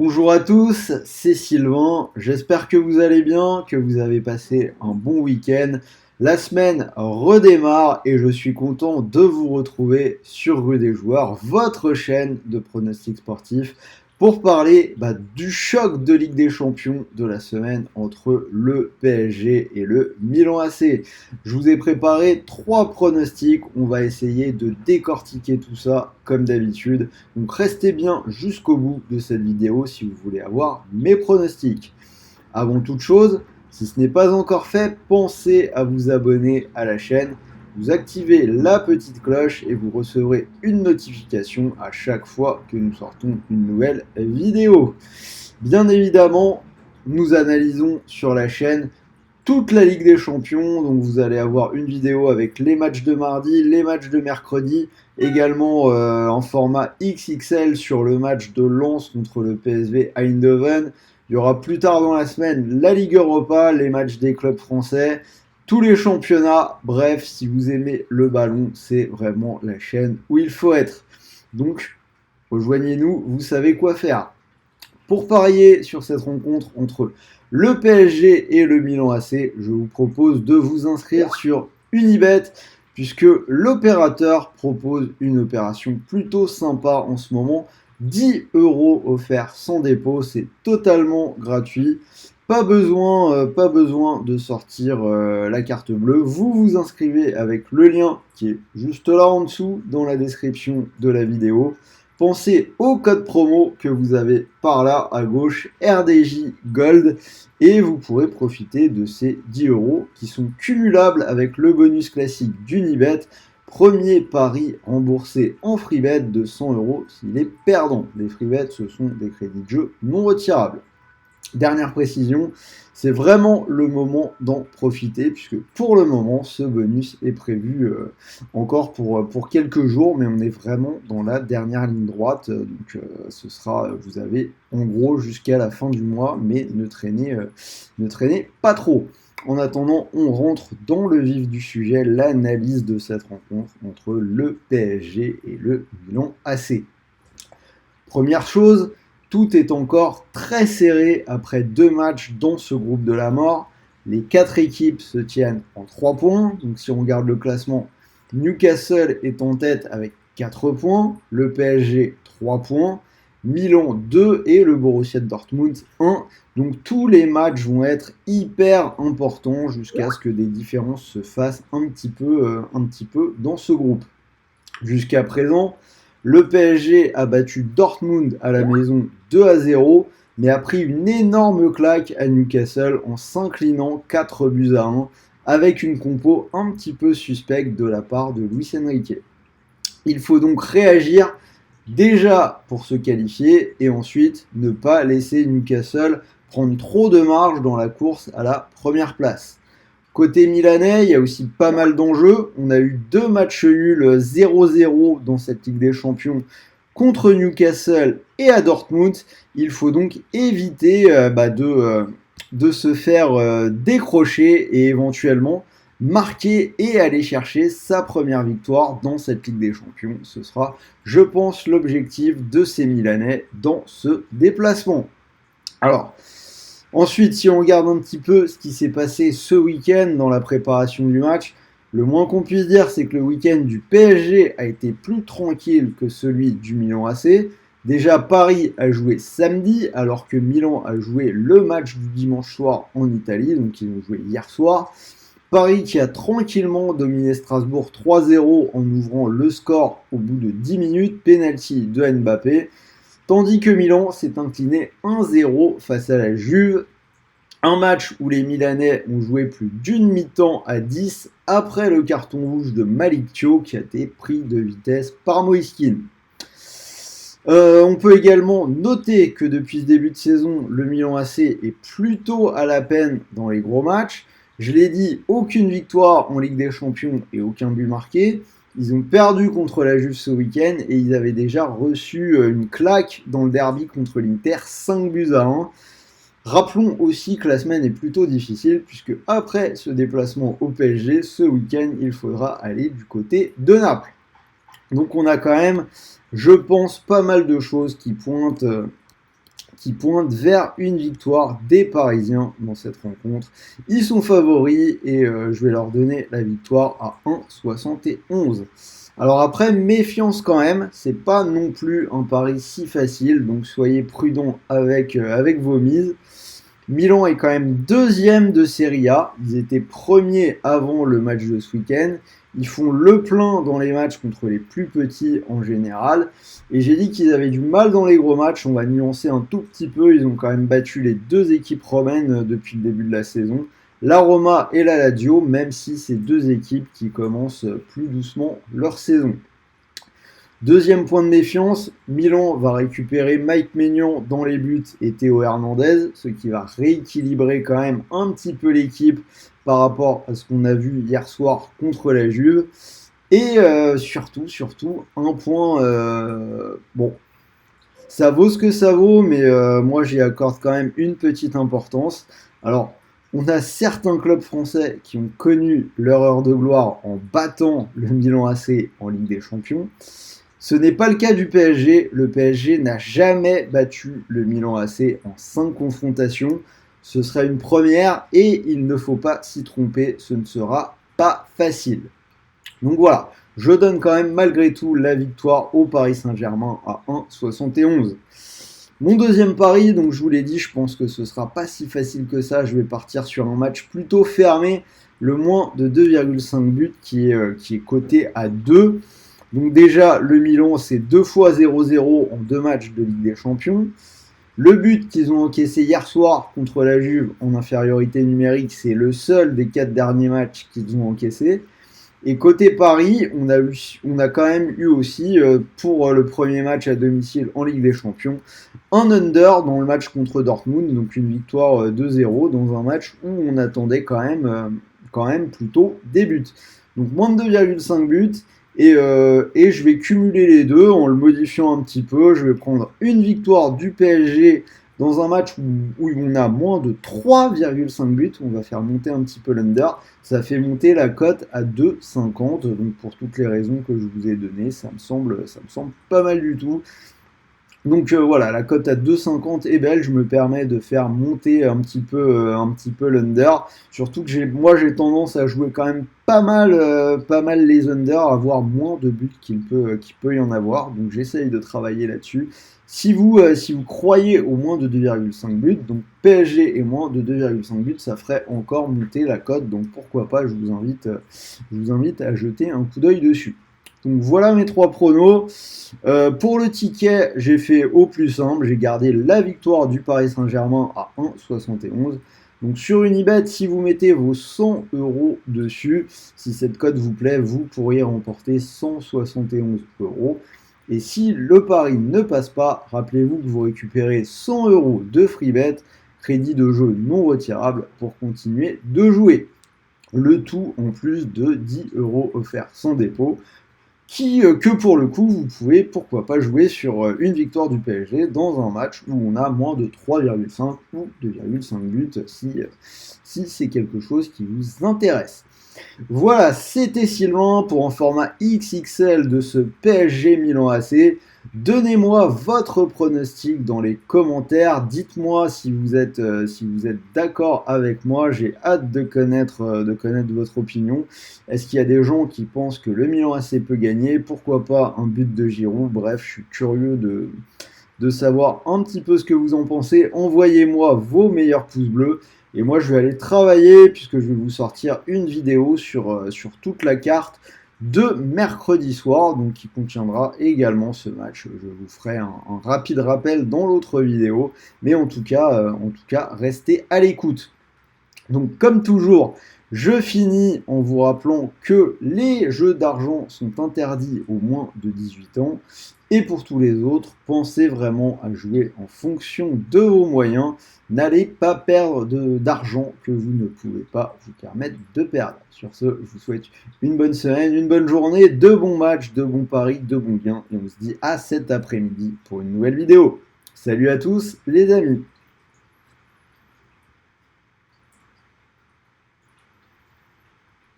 Bonjour à tous, c'est Sylvain, j'espère que vous allez bien, que vous avez passé un bon week-end. La semaine redémarre et je suis content de vous retrouver sur Rue des Joueurs, votre chaîne de pronostics sportifs, pour parler du choc de Ligue des Champions de la semaine entre le PSG et le Milan AC. Je vous ai préparé 3 pronostics, on va essayer de décortiquer tout ça comme d'habitude. Donc restez bien jusqu'au bout de cette vidéo si vous voulez avoir mes pronostics. Avant toute chose, si ce n'est pas encore fait, pensez à vous abonner à la chaîne, vous activez la petite cloche et vous recevrez une notification à chaque fois que nous sortons une nouvelle vidéo. Bien évidemment, nous analysons sur la chaîne toute la Ligue des Champions, donc vous allez avoir une vidéo avec les matchs de mardi, les matchs de mercredi, également en format XXL sur le match de Lens contre le PSV Eindhoven. Il y aura plus tard dans la semaine la Ligue Europa, les matchs des clubs français, tous les championnats. Bref, si vous aimez le ballon, c'est vraiment la chaîne où il faut être. Donc, rejoignez-nous, vous savez quoi faire. Pour parier sur cette rencontre entre le PSG et le Milan AC, je vous propose de vous inscrire sur Unibet, puisque l'opérateur propose une opération plutôt sympa en ce moment. 10 € offerts sans dépôt, c'est totalement gratuit. Pas besoin de sortir la carte bleue. Vous vous inscrivez avec le lien qui est juste là en dessous dans la description de la vidéo. Pensez au code promo que vous avez par là à gauche, RDJ Gold, et vous pourrez profiter de ces 10 € qui sont cumulables avec le bonus classique d'Unibet. Premier pari remboursé en freebet de 100 € s'il est perdant. Les freebets, ce sont des crédits de jeu non retirables. Dernière précision, c'est vraiment le moment d'en profiter puisque pour le moment, ce bonus est prévu encore pour quelques jours, mais on est vraiment dans la dernière ligne droite. Donc vous avez en gros jusqu'à la fin du mois, mais ne traînez pas trop. En attendant, on rentre dans le vif du sujet, l'analyse de cette rencontre entre le PSG et le Milan AC. Première chose, tout est encore très serré après 2 matchs dans ce groupe de la mort. Les 4 équipes se tiennent en 3 points. Donc si on regarde le classement, Newcastle est en tête avec 4 points, le PSG 3 points, Milan 2 et le Borussia Dortmund 1. Donc tous les matchs vont être hyper importants jusqu'à ce que des différences se fassent un petit peu dans ce groupe. Jusqu'à présent, le PSG a battu Dortmund à la maison 2-0, mais a pris une énorme claque à Newcastle en s'inclinant 4-1, avec une compo un petit peu suspecte de la part de Luis Enrique. Il faut donc réagir déjà pour se qualifier et ensuite ne pas laisser Newcastle prendre trop de marge dans la course à la première place. Côté milanais, il y a aussi pas mal d'enjeux. On a eu 2 matchs nuls 0-0 dans cette Ligue des Champions contre Newcastle et à Dortmund. Il faut donc éviter de se faire décrocher et éventuellement marquer et aller chercher sa première victoire dans cette Ligue des Champions. Ce sera, je pense, l'objectif de ces Milanais dans ce déplacement. Alors, ensuite, si on regarde un petit peu ce qui s'est passé ce week-end dans la préparation du match, le moins qu'on puisse dire, c'est que le week-end du PSG a été plus tranquille que celui du Milan AC. Déjà, Paris a joué samedi, alors que Milan a joué le match du dimanche soir en Italie, donc ils ont joué hier soir. Paris qui a tranquillement dominé Strasbourg 3-0 en ouvrant le score au bout de 10 minutes, penalty de Mbappé. Tandis que Milan s'est incliné 1-0 face à la Juve. Un match où les Milanais ont joué plus d'une mi-temps à 10 après le carton rouge de Malick Thiaw qui a été pris de vitesse par Moïse Kean. On peut également noter que depuis ce début de saison, le Milan AC est plutôt à la peine dans les gros matchs. Je l'ai dit, aucune victoire en Ligue des Champions et aucun but marqué. Ils ont perdu contre la Juve ce week-end et ils avaient déjà reçu une claque dans le derby contre l'Inter, 5-1. Rappelons aussi que la semaine est plutôt difficile puisque après ce déplacement au PSG, ce week-end, il faudra aller du côté de Naples. Donc on a quand même, je pense, pas mal de choses qui pointent qui pointe vers une victoire des Parisiens dans cette rencontre. Ils sont favoris et je vais leur donner la victoire à 1,71. Alors après, méfiance quand même, c'est pas non plus un pari si facile, donc soyez prudents avec vos mises. Milan est quand même deuxième de Serie A, ils étaient premiers avant le match de ce week-end. Ils font le plein dans les matchs contre les plus petits en général. Et j'ai dit qu'ils avaient du mal dans les gros matchs, on va nuancer un tout petit peu. Ils ont quand même battu les deux équipes romaines depuis le début de la saison, la Roma et la Lazio, même si c'est deux équipes qui commencent plus doucement leur saison. Deuxième point de méfiance, Milan va récupérer Mike Maignan dans les buts et Théo Hernandez, ce qui va rééquilibrer quand même un petit peu l'équipe par rapport à ce qu'on a vu hier soir contre la Juve. Et surtout, un point, bon, ça vaut ce que ça vaut, mais moi j'y accorde quand même une petite importance. Alors, on a certains clubs français qui ont connu leur heure de gloire en battant le Milan AC en Ligue des Champions. Ce n'est pas le cas du PSG. Le PSG n'a jamais battu le Milan AC en 5 confrontations. Ce sera une première et il ne faut pas s'y tromper. Ce ne sera pas facile. Donc voilà, je donne quand même malgré tout la victoire au Paris Saint-Germain à 1,71. Mon deuxième pari, donc je vous l'ai dit, je pense que ce ne sera pas si facile que ça. Je vais partir sur un match plutôt fermé, le moins de 2,5 buts qui est coté à 2. Donc déjà, le Milan, c'est 2 fois 0-0 en 2 matchs de Ligue des Champions. Le but qu'ils ont encaissé hier soir contre la Juve en infériorité numérique, c'est le seul des 4 derniers matchs qu'ils ont encaissé. Et côté Paris, on a quand même eu aussi, pour le premier match à domicile en Ligue des Champions, un under dans le match contre Dortmund, donc une victoire 2-0 dans un match où on attendait quand même plutôt des buts. Donc moins de 2,5 buts. Et je vais cumuler les deux en le modifiant un petit peu. Je vais prendre une victoire du PSG dans un match où on a moins de 3,5 buts. On va faire monter un petit peu l'under. Ça fait monter la cote à 2,50. Donc pour toutes les raisons que je vous ai données, ça me semble pas mal du tout. Donc voilà, la cote à 2,50 est belle, je me permets de faire monter un petit peu l'under. Surtout que moi j'ai tendance à jouer quand même pas mal les unders, à avoir moins de buts qu'il peut y en avoir. Donc j'essaye de travailler là-dessus. Si vous croyez au moins de 2,5 buts, donc PSG et moins de 2,5 buts, ça ferait encore monter la cote. Donc pourquoi pas, je vous invite à jeter un coup d'œil dessus. Donc voilà mes 3 pronos. Pour le ticket, j'ai fait au plus simple. J'ai gardé la victoire du Paris Saint-Germain à 1,71. Donc sur Unibet, si vous mettez vos 100 € dessus, si cette cote vous plaît, vous pourriez remporter 171 €. Et si le pari ne passe pas, rappelez-vous que vous récupérez 100 € de free bet, crédit de jeu non retirable pour continuer de jouer. Le tout en plus de 10 € offerts sans dépôt. Que pour le coup, vous pouvez pourquoi pas jouer sur une victoire du PSG dans un match où on a moins de 3,5 ou 2,5 buts si c'est quelque chose qui vous intéresse. Voilà, c'était Sylvain pour un format XXL de ce PSG Milan AC. Donnez-moi votre pronostic dans les commentaires. Dites-moi si vous êtes d'accord avec moi. J'ai hâte de connaître votre opinion. Est-ce qu'il y a des gens qui pensent que le Milan AC peut gagner? Pourquoi pas un but de Giroud? Bref, je suis curieux de savoir un petit peu ce que vous en pensez. Envoyez-moi vos meilleurs pouces bleus. Et moi, je vais aller travailler puisque je vais vous sortir une vidéo sur toute la carte de mercredi soir, donc qui contiendra également ce match. Je vous ferai un rapide rappel dans l'autre vidéo, mais en tout cas, restez à l'écoute. Donc, comme toujours, je finis en vous rappelant que les jeux d'argent sont interdits aux moins de 18 ans. Et pour tous les autres, pensez vraiment à jouer en fonction de vos moyens. N'allez pas perdre d'argent que vous ne pouvez pas vous permettre de perdre. Sur ce, je vous souhaite une bonne semaine, une bonne journée, de bons matchs, de bons paris, de bons gains. Et on se dit à cet après-midi pour une nouvelle vidéo. Salut à tous les amis!